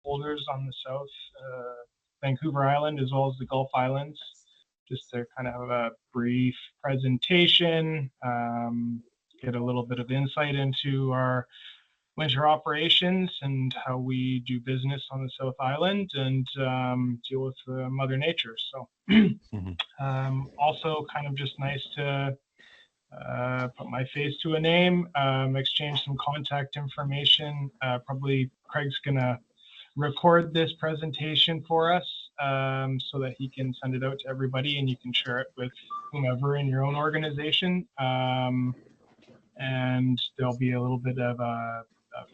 stakeholders on the South Vancouver Island as well as the Gulf Islands, just to kind of have a brief presentation, get a little bit of insight into our winter operations and how we do business on the South Island, and deal with Mother Nature. So also kind of just nice to put my face to a name, exchange some contact information. Probably Craig's gonna record this presentation for us so that he can send it out to everybody and you can share it with whomever in your own organization. And there'll be a little bit of a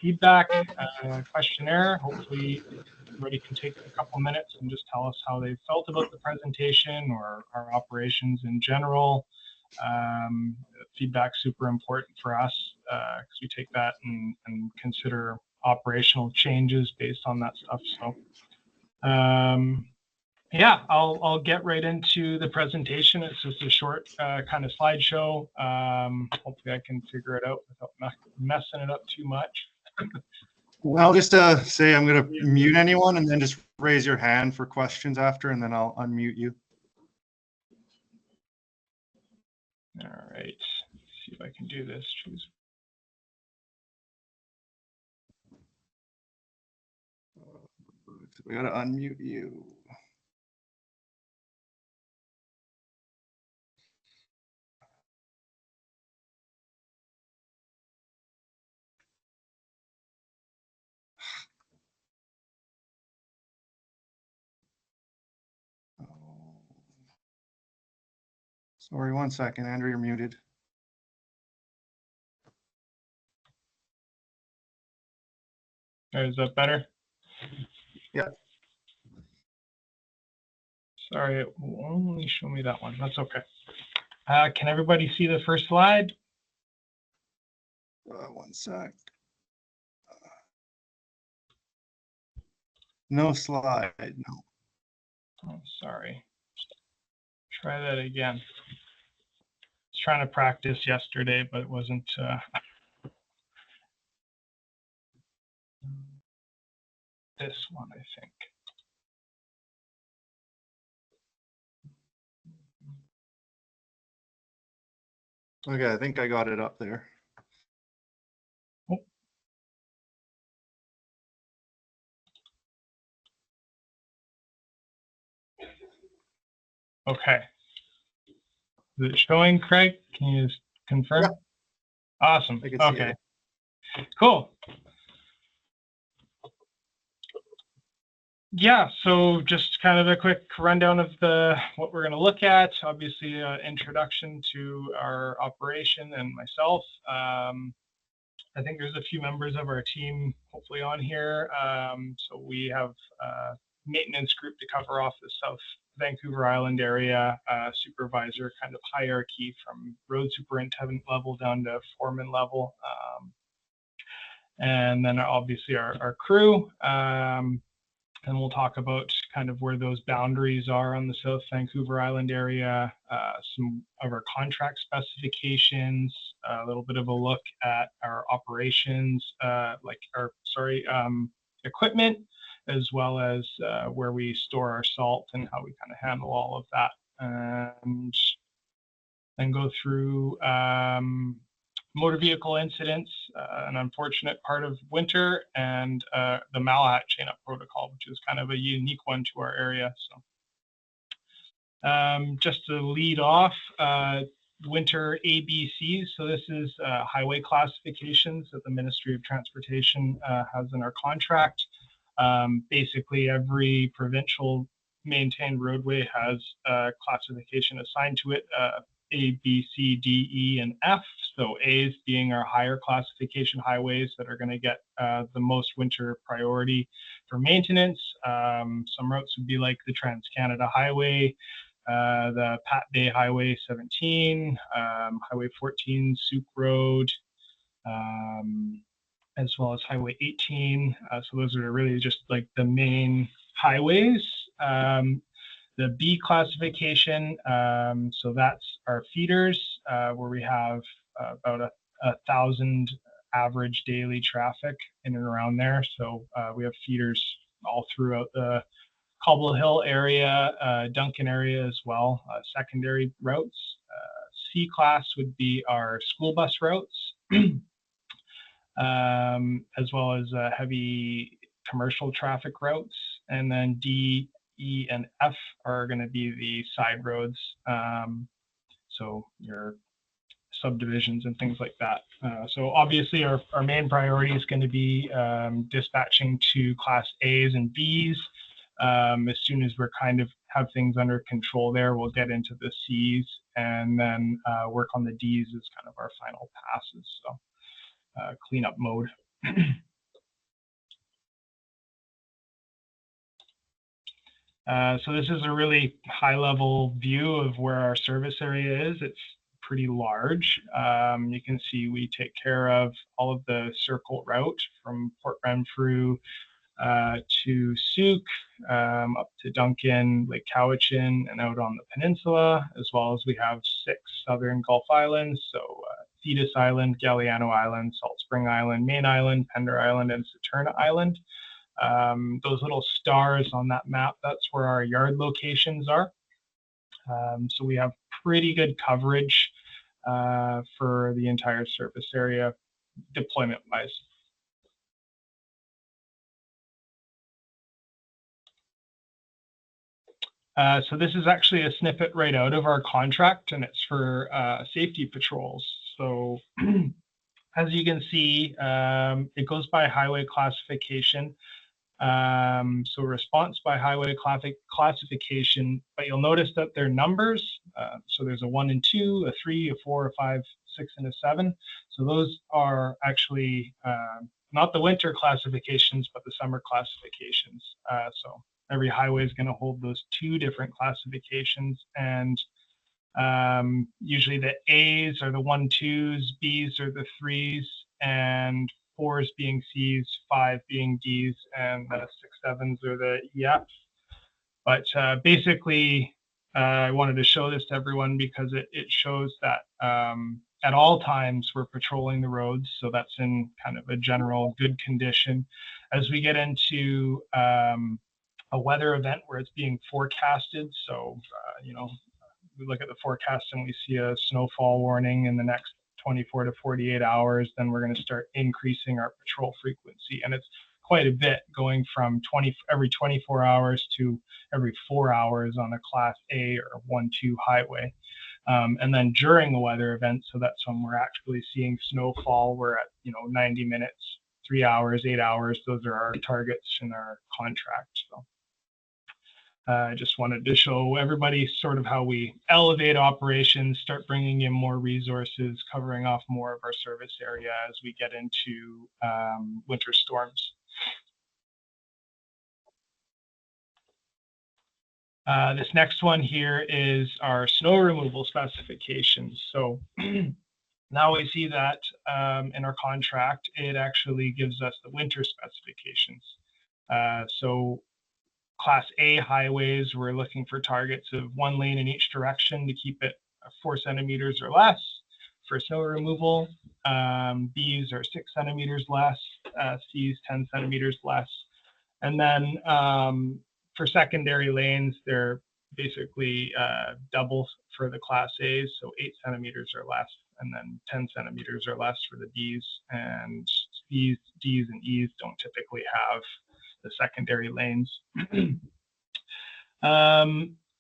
feedback questionnaire. Hopefully everybody can take a couple minutes and just tell us how they felt about the presentation or our operations in general. Feedback's super important for us because we take that and consider operational changes based on that stuff. So yeah, I'll get right into the presentation. It's just a short kind of slideshow. Hopefully I can figure it out without messing it up too much. Well, just say I'm going to mute anyone and then just raise your hand for questions after, and then I'll unmute you. All right, let's see if I can do this. Choose. We got to unmute you. Sorry, 1 second, Andrew, you're muted. Is that better? Yeah. Sorry, it will only show me that one. That's okay. Can everybody see the first slide? 1 sec. No slide, no. Oh, sorry. Try that again. I was trying to practice yesterday, but it wasn't. This one, I think. Okay, I think I got it up there. Oh. Okay. Is it showing, Craig? Can you just confirm? Yeah. Awesome. Okay. Cool. Yeah, so just kind of a quick rundown of what we're going to look at. Obviously, introduction to our operation and myself. I think there's a few members of our team hopefully on here. So we have a maintenance group to cover off the South Vancouver Island area, supervisor kind of hierarchy from road superintendent level down to foreman level. And then obviously our crew. And we'll talk about kind of where those boundaries are on the South Vancouver Island area, some of our contract specifications, a little bit of a look at our operations, equipment, as well as where we store our salt and how we kind of handle all of that. And then go through motor vehicle incidents, an unfortunate part of winter, and the Malahat chain-up protocol, which is kind of a unique one to our area. So just to lead off, winter ABCs. So this is highway classifications that the Ministry of Transportation has in our contract. Basically, every provincial maintained roadway has a classification assigned to it, A, B, C, D, E, and F. So A's being our higher classification highways that are going to get the most winter priority for maintenance. Some routes would be like the Trans-Canada Highway, the Pat Bay Highway 17, Highway 14, Souk Road, as well as Highway 18. So those are really just like the main highways. The B classification, so that's our feeders, where we have about 1,000 average daily traffic in and around there. So we have feeders all throughout the Cobble Hill area, Duncan area as well, secondary routes. C class would be our school bus routes, as well as heavy commercial traffic routes. And then D, E, and F are going to be the side roads. So your subdivisions and things like that. So obviously our main priority is going to be dispatching to class A's and B's. As soon as we're kind of have things under control there, we'll get into the C's and then work on the D's as kind of our final passes. So cleanup mode. So this is a really high level view of where our service area is. It's pretty large. You can see we take care of all of the circle route from Port Renfrew to Souk, up to Duncan, Lake Cowichan, and out on the peninsula, as well as we have 6 southern Gulf Islands. So Thetis Island, Galliano Island, Salt Spring Island, Main Island, Pender Island, and Saturna Island. Those little stars on that map, that's where our yard locations are. So we have pretty good coverage for the entire surface area deployment wise. So this is actually a snippet right out of our contract, and it's for safety patrols. So as you can see, it goes by highway classification. So response by highway classification, but you'll notice that they're numbers. So there's a 1 and 2, a 3, a 4, a 5, 6, and a 7. So those are actually not the winter classifications, but the summer classifications. So every highway is going to hold those 2 different classifications, and usually the A's are the 1, 2s, B's are the 3s, and 4s being C's, 5 being D's, and the 6, 7s are the EFs. But basically, I wanted to show this to everyone because it shows that at all times we're patrolling the roads, so that's in kind of a general good condition. As we get into a weather event where it's being forecasted, so we look at the forecast and we see a snowfall warning in the next 24 to 48 hours, then we're going to start increasing our patrol frequency. And it's quite a bit, going from every 24 hours to every 4 hours on a class A or 1-2 highway. And then during the weather event, so that's when we're actually seeing snowfall, we're at 90 minutes, 3 hours, 8 hours. Those are our targets in our contract. So I just wanted to show everybody sort of how we elevate operations, start bringing in more resources, covering off more of our service area as we get into winter storms. This next one here is our snow removal specifications. So now we see that in our contract, it actually gives us the winter specifications. So Class A highways, we're looking for targets of 1 lane in each direction to keep it 4 centimeters or less for snow removal. B's are 6 centimeters less, C's 10 centimeters less. And then for secondary lanes, they're basically double for the Class A's, so 8 centimeters or less, and then 10 centimeters or less for the B's. And B's, D's, and E's don't typically have the secondary lanes.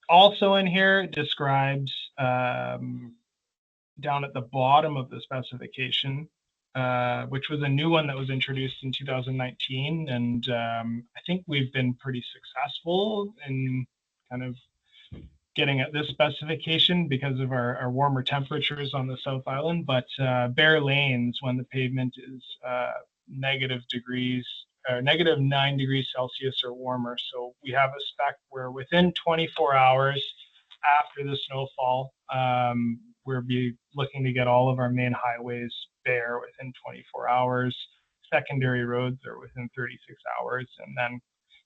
Also in here, it describes down at the bottom of the specification, which was a new one that was introduced in 2019. And I think we've been pretty successful in kind of getting at this specification because of our warmer temperatures on the South Island. But bare lanes, when the pavement is negative 9 degrees Celsius or warmer. So we have a spec where within 24 hours after the snowfall, we'll be looking to get all of our main highways bare within 24 hours. Secondary roads are within 36 hours, and then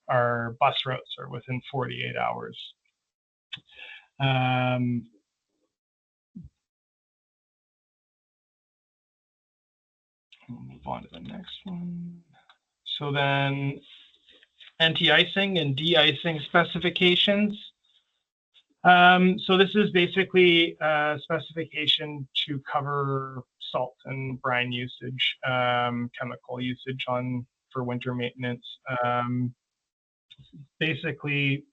our bus routes are within 48 hours. We'll move on to the next one. So then anti-icing and de-icing specifications. So this is basically a specification to cover salt and brine usage, chemical usage for winter maintenance. Basically,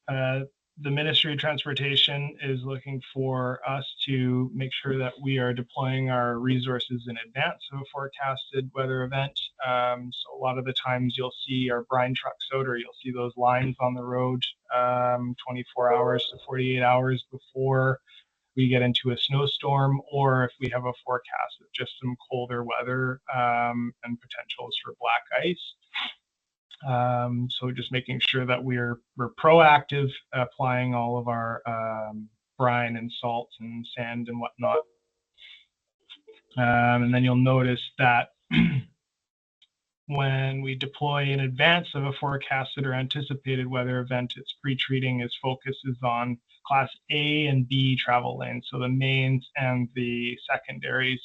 the Ministry of Transportation is looking for us to make sure that we are deploying our resources in advance of a forecasted weather event. So a lot of the times you'll see our brine trucks out, or you'll see those lines on the road 24 hours to 48 hours before we get into a snowstorm, or if we have a forecast of just some colder weather and potentials for black ice. So just making sure that we're proactive, applying all of our brine and salt and sand and whatnot. And then you'll notice that when we deploy in advance of a forecasted or anticipated weather event, its pre-treating its focus is on class A and B travel lanes, so the mains and the secondaries.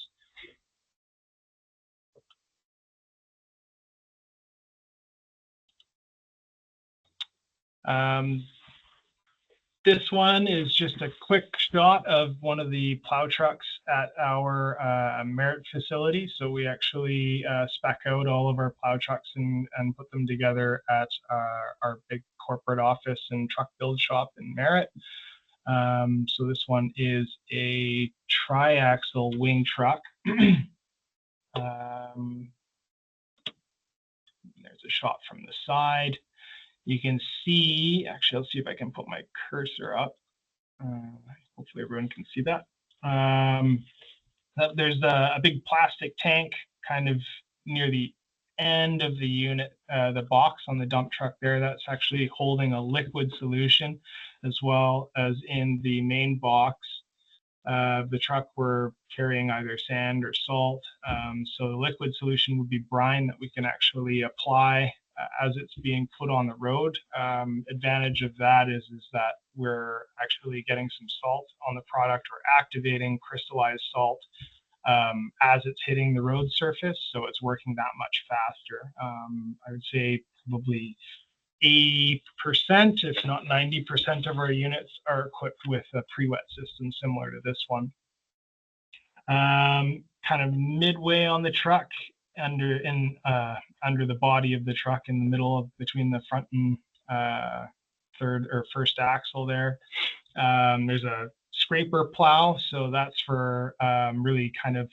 This one is just a quick shot of one of the plow trucks at our Merritt facility. So we actually spec out all of our plow trucks and put them together at our big corporate office and truck build shop in Merritt. So this one is a tri-axle wing truck. There's a shot from the side. You can see, actually, I'll see if I can put my cursor up. Hopefully everyone can see that. There's a big plastic tank kind of near the end of the unit, the box on the dump truck there. That's actually holding a liquid solution, as well as in the main box. The truck we're carrying either sand or salt. So the liquid solution would be brine that we can actually apply as it's being put on the road. Advantage of that is that we're actually getting some salt on the product, or activating crystallized salt as it's hitting the road surface. So it's working that much faster. I would say probably 80%, if not 90% of our units are equipped with a pre-wet system similar to this one. Kind of midway on the truck, under the body of the truck, in the middle of between the front and third or first axle there, there's a scraper plow. So that's for really kind of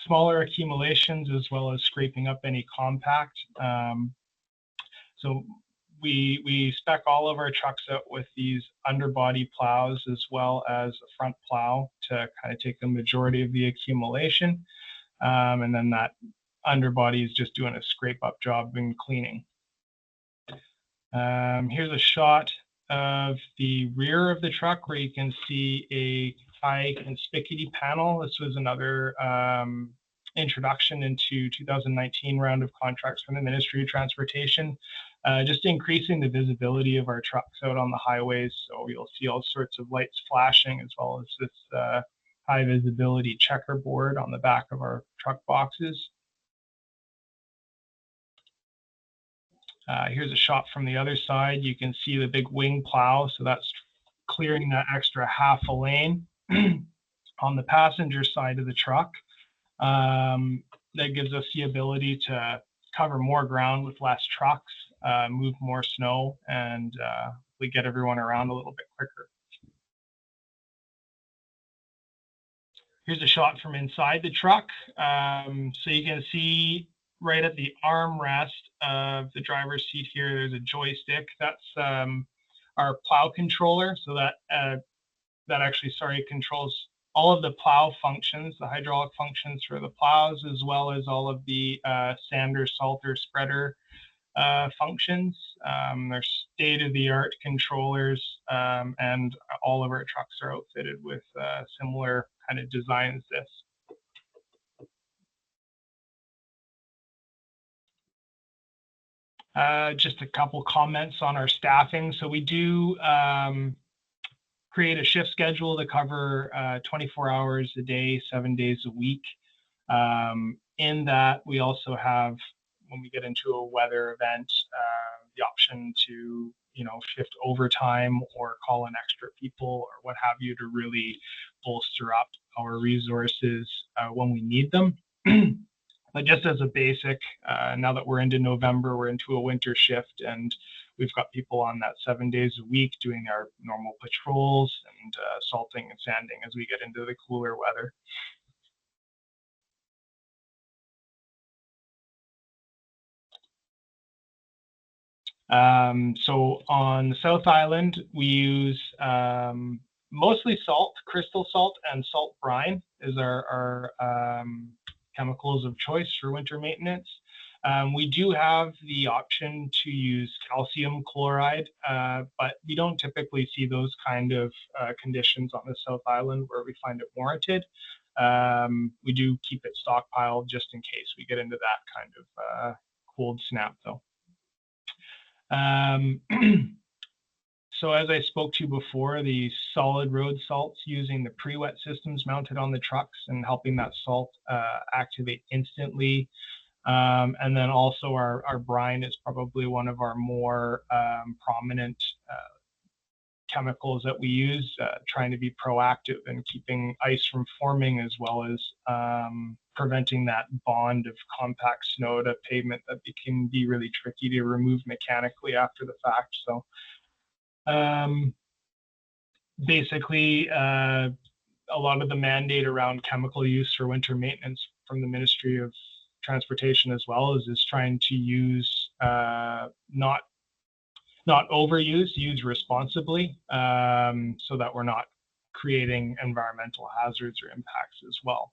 smaller accumulations, as well as scraping up any compact. So we spec all of our trucks out with these underbody plows, as well as a front plow, to kind of take the majority of the accumulation. And then that underbody is just doing a scrape up job and cleaning. Here's a shot of the rear of the truck, where you can see a high conspicuity panel. This was another introduction into 2019 round of contracts from the Ministry of Transportation, just increasing the visibility of our trucks out on the highways. So you'll see all sorts of lights flashing, as well as this high visibility checkerboard on the back of our truck boxes. Here's a shot from the other side. You can see the big wing plow. So that's clearing that extra half a lane on the passenger side of the truck. That gives us the ability to cover more ground with less trucks, move more snow, and we get everyone around a little bit quicker. Here's a shot from inside the truck. So you can see right at the armrest of the driver's seat here, there's a joystick. That's our plow controller. So that actually, controls all of the plow functions, the hydraulic functions for the plows, as well as all of the sander, salter, spreader functions. They're state-of-the-art controllers, and all of our trucks are outfitted with similar kind of design as this. Just a couple comments on our staffing. So we do create a shift schedule to cover 24 hours a day, 7 days a week. In that, we also have, when we get into a weather event, the option to, shift overtime or call in extra people or what have you to really bolster up our resources when we need them. But just as a basic, now that we're into November, we're into a winter shift, and we've got people on that 7 days a week doing our normal patrols and salting and sanding as we get into the cooler weather. So on the South Island, we use mostly salt, crystal salt, and salt brine is our chemicals of choice for winter maintenance. We do have the option to use calcium chloride, but we don't typically see those kind of conditions on the South Island where we find it warranted. We do keep it stockpiled just in case we get into that kind of cold snap, though. So as I spoke to before, the solid road salts using the pre-wet systems mounted on the trucks and helping that salt activate instantly. And then also our brine is probably one of our more prominent chemicals that we use, trying to be proactive and keeping ice from forming, as well as preventing that bond of compact snow to pavement that can be really tricky to remove mechanically after the fact. So basically, a lot of the mandate around chemical use for winter maintenance from the Ministry of Transportation as well is trying to use not overuse, use responsibly, so that we're not creating environmental hazards or impacts as well.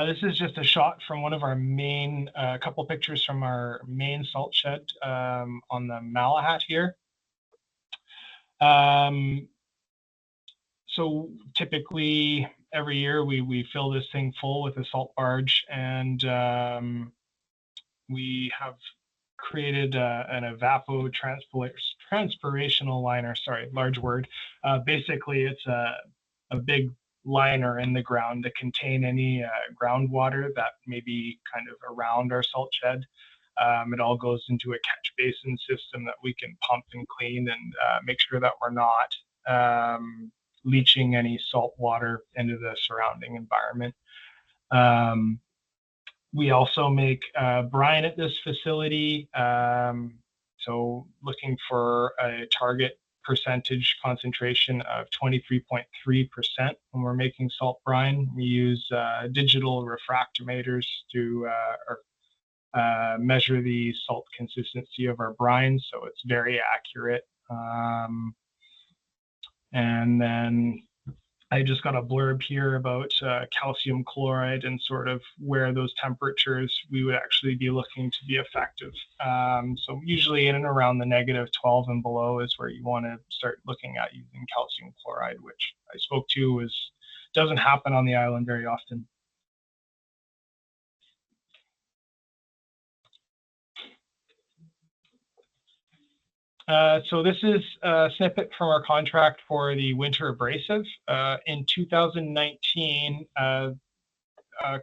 This is just a shot from one of our main, couple pictures from our main salt shed on the Malahat here. So typically every year we fill this thing full with a salt barge, and we have created an evapotranspirational liner. Sorry, large word. Basically, it's a big liner in the ground to contain any groundwater that may be kind of around our salt shed. It all goes into a catch basin system that we can pump and clean and make sure that we're not leaching any salt water into the surrounding environment. We also make brine at this facility. So looking for a target percentage concentration of 23.3% when we're making salt brine. We use digital refractometers to measure the salt consistency of our brine, so it's very accurate. And then I just got a blurb here about calcium chloride and sort of where those temperatures we would actually be looking to be effective. So usually in and around the -12 and below is where you want to start looking at using calcium chloride, which I spoke to doesn't happen on the island very often. So this is a snippet from our contract for the winter abrasive. In 2019,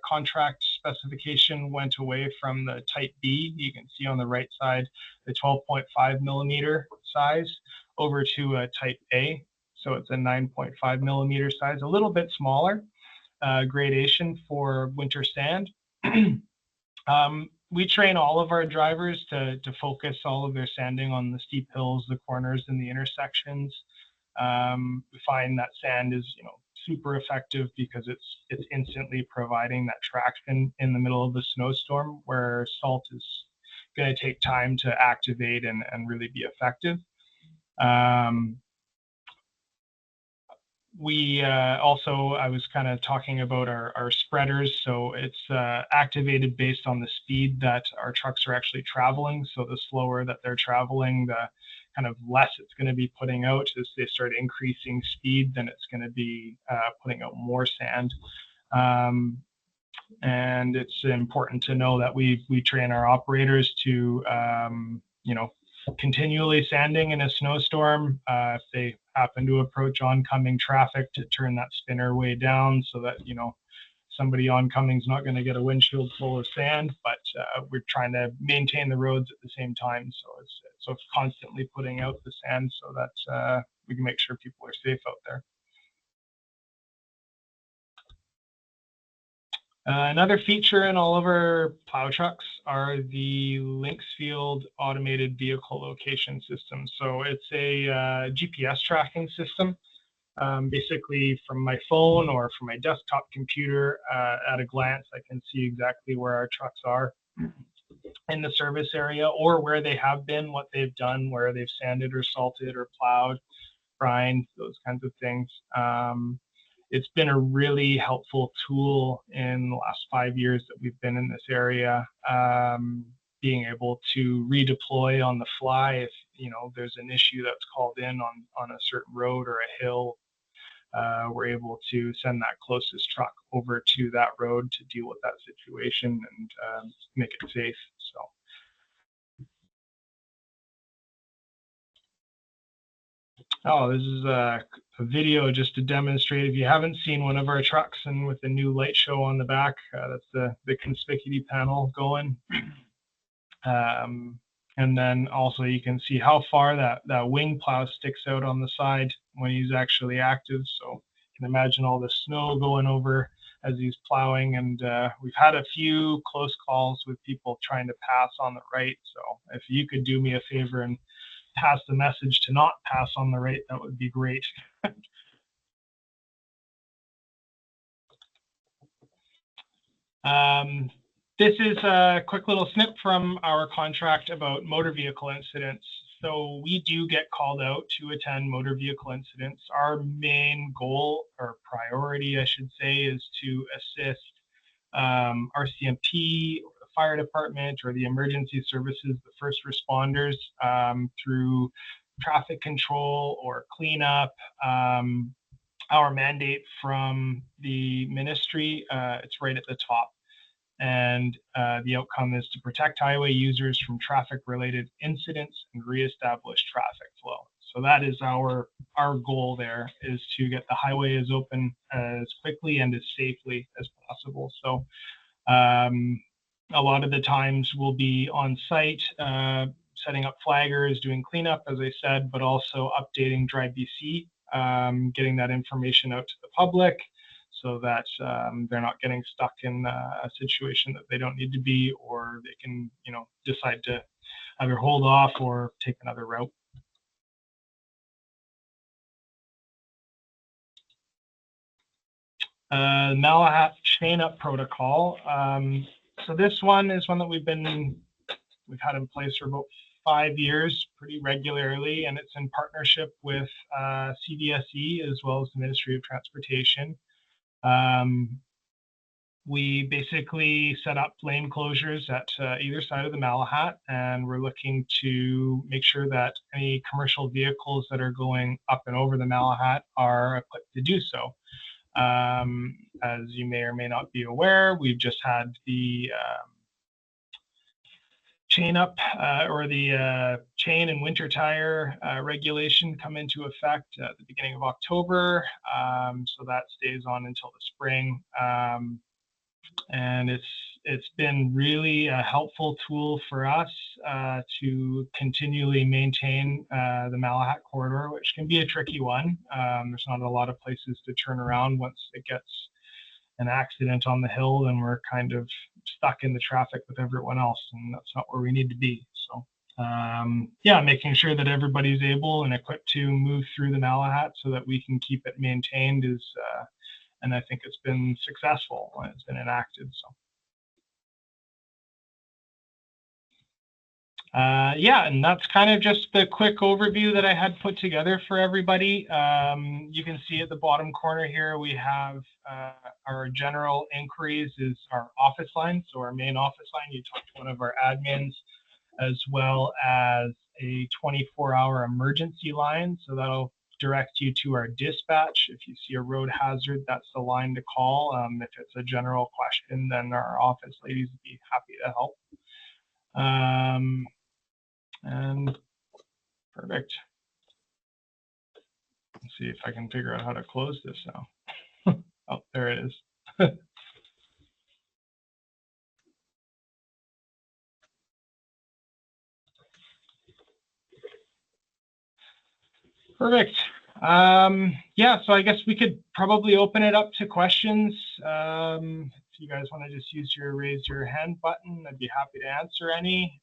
contract specification went away from the type B, you can see on the right side, the 12.5 millimeter size, over to a type A. So it's a 9.5 millimeter size, a little bit smaller gradation for winter sand. We train all of our drivers to focus all of their sanding on the steep hills, the corners, and the intersections. We find that sand is, super effective because it's instantly providing that traction in the middle of the snowstorm, where salt is going to take time to activate and really be effective. We also, I was kind of talking about our spreaders. So it's activated based on the speed that our trucks are actually traveling. So the slower that they're traveling, the kind of less it's going to be putting out. As they start increasing speed, then it's going to be putting out more sand. And it's important to know that we train our operators to, continually sanding in a snowstorm. If they happen to approach oncoming traffic, to turn that spinner way down so that, somebody oncoming is not going to get a windshield full of sand, but we're trying to maintain the roads at the same time. So it's constantly putting out the sand so that we can make sure people are safe out there. Another feature in all of our plow trucks are the Lynxfield automated vehicle location system. So it's a GPS tracking system. Basically, from my phone or from my desktop computer, at a glance, I can see exactly where our trucks are in the service area, or where they have been, what they've done, where they've sanded or salted or plowed, brined, those kinds of things. It's been a really helpful tool in the last 5 years that we've been in this area, being able to redeploy on the fly if there's an issue that's called in on a certain road or a hill. We're able to send that closest truck over to that road to deal with that situation and make it safe. So. Oh, this is a video just to demonstrate. If you haven't seen one of our trucks and with the new light show on the back, that's the conspicuity panel going. And then also you can see how far that wing plow sticks out on the side when he's actually active. So you can imagine all the snow going over as he's plowing. And we've had a few close calls with people trying to pass on the right. So if you could do me a favor and pass the message to not pass on the right, that would be great. This is a quick little snip from our contract about motor vehicle incidents. So we do get called out to attend motor vehicle incidents. Our main goal, or priority, I should say, is to assist RCMP, or the fire department, or the emergency services, the first responders, through traffic control or cleanup. Our mandate from the ministry, it's right at the top. And the outcome is to protect highway users from traffic-related incidents and reestablish traffic flow. So that is our goal there, is to get the highway as open as quickly and as safely as possible. So a lot of the times we'll be on site, setting up flaggers, doing cleanup, as I said, but also updating Drive BC, getting that information out to the public, so that they're not getting stuck in a situation that they don't need to be, or they can, decide to either hold off or take another route. Malahat chain up protocol. So this one is one that we've had in place for about 5 years pretty regularly, and it's in partnership with CDSE as well as the Ministry of Transportation. We basically set up lane closures at either side of the Malahat, and we're looking to make sure that any commercial vehicles that are going up and over the Malahat are equipped to do so. As you may or may not be aware, we've just had the chain up or the chain and winter tire regulation come into effect at the beginning of October. So that stays on until the spring. And it's been really a helpful tool for us to continually maintain the Malahat corridor, which can be a tricky one. There's not a lot of places to turn around once it gets an accident on the hill, and we're kind of stuck in the traffic with everyone else, and that's not where we need to be. So yeah, making sure that everybody's able and equipped to move through the Malahat so that we can keep it maintained is and I think it's been successful when it's been enacted. So yeah, and that's kind of just the quick overview that I had put together for everybody. You can see at the bottom corner here, we have our general inquiries is our office line. So our main office line, you talk to one of our admins, as well as a 24-hour emergency line. So that'll direct you to our dispatch. If you see a road hazard, that's the line to call. If it's a general question, then our office ladies would be happy to help. And perfect. Let's see if I can figure out how to close this now. Oh, there it is. Perfect. Yeah, so I guess we could probably open it up to questions. If you guys want to just use your raise your hand button, I'd be happy to answer any.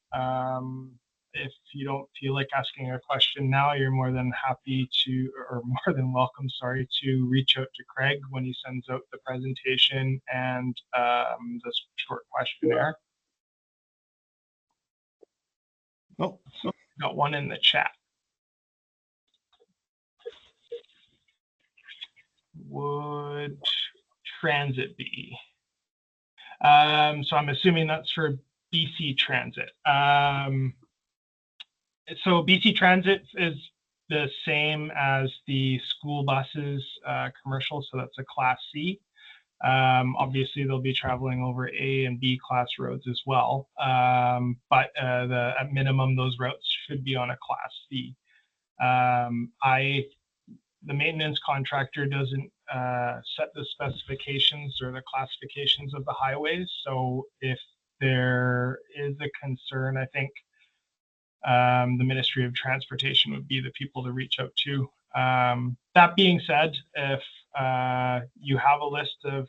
If you don't feel like asking a question now, you're more than happy to, or more than welcome, sorry, to reach out to Craig when he sends out the presentation and the short questionnaire. Oh, got one in the chat. Would transit be? So I'm assuming that's for BC Transit. So BC Transit is the same as the school buses commercial, so that's a Class C. Obviously, they'll be traveling over A and B class roads as well, but at minimum, those routes should be on a Class C. The maintenance contractor doesn't set the specifications or the classifications of the highways. So if there is a concern, I think the Ministry of Transportation would be the people to reach out to. That being said, if you have a list of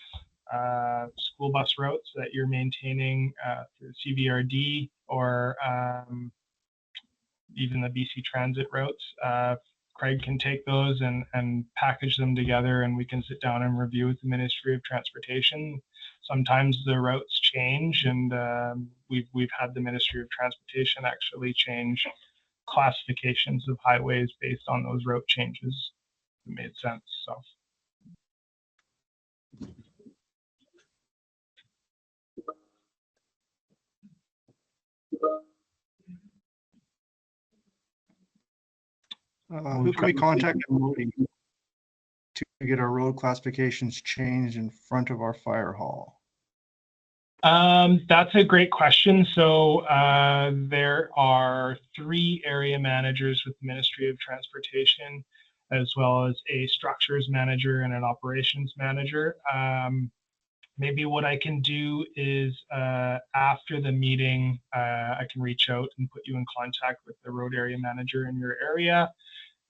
school bus routes that you're maintaining through CVRD or even the BC Transit routes, Craig can take those and package them together, and we can sit down and review with the Ministry of Transportation. Sometimes the routes change, and we've had the Ministry of Transportation actually change classifications of highways based on those route changes. It made sense. So. Who can we contact to get our road classifications changed in front of our fire hall? That's a great question. So there are 3 area managers with the Ministry of Transportation, as well as a structures manager and an operations manager. Maybe what I can do is after the meeting, I can reach out and put you in contact with the road area manager in your area,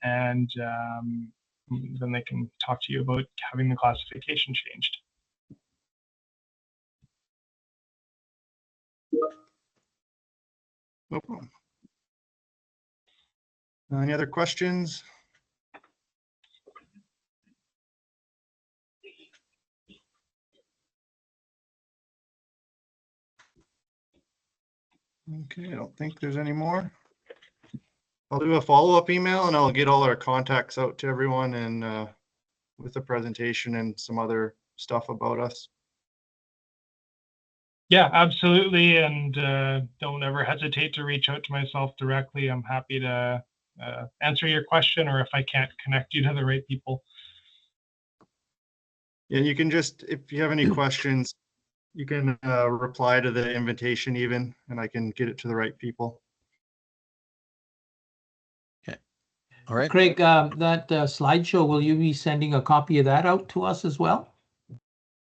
and then they can talk to you about having the classification changed. No problem. Any other questions? Okay, I don't think there's any more. I'll do a follow-up email and I'll get all our contacts out to everyone and with the presentation and some other stuff about us. Yeah, absolutely. And don't ever hesitate to reach out to myself directly. I'm happy to answer your question, or if I can't connect you to the right people. Yeah, you can just, if you have any questions, you can reply to the invitation even, and I can get it to the right people. Okay. All right. Craig, that slideshow, will you be sending a copy of that out to us as well?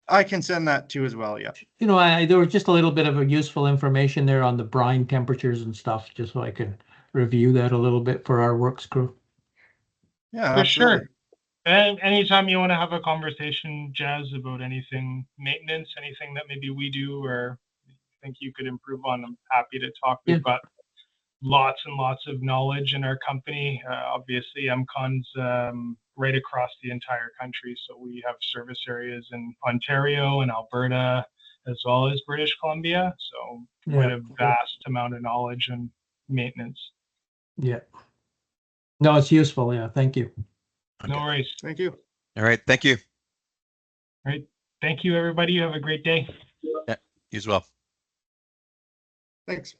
I can send that too as well, yeah. You know, there was just a little bit of a useful information there on the brine temperatures and stuff, just so I can review that a little bit for our works crew. Yeah, For absolutely. sure. And anytime you want to have a conversation, Jazz, about anything maintenance, anything that maybe we do or think you could improve on, I'm happy to talk. We've got lots and lots of knowledge in our company. Obviously, Emcon's right across the entire country. So we have service areas in Ontario and Alberta, as well as British Columbia. So quite a vast amount of knowledge and maintenance. Yeah. No, it's useful. Yeah. Thank you. Okay. No worries. Thank you. All right. Thank you. All right. Thank you, everybody. You have a great day. Yeah, you as well. Thanks.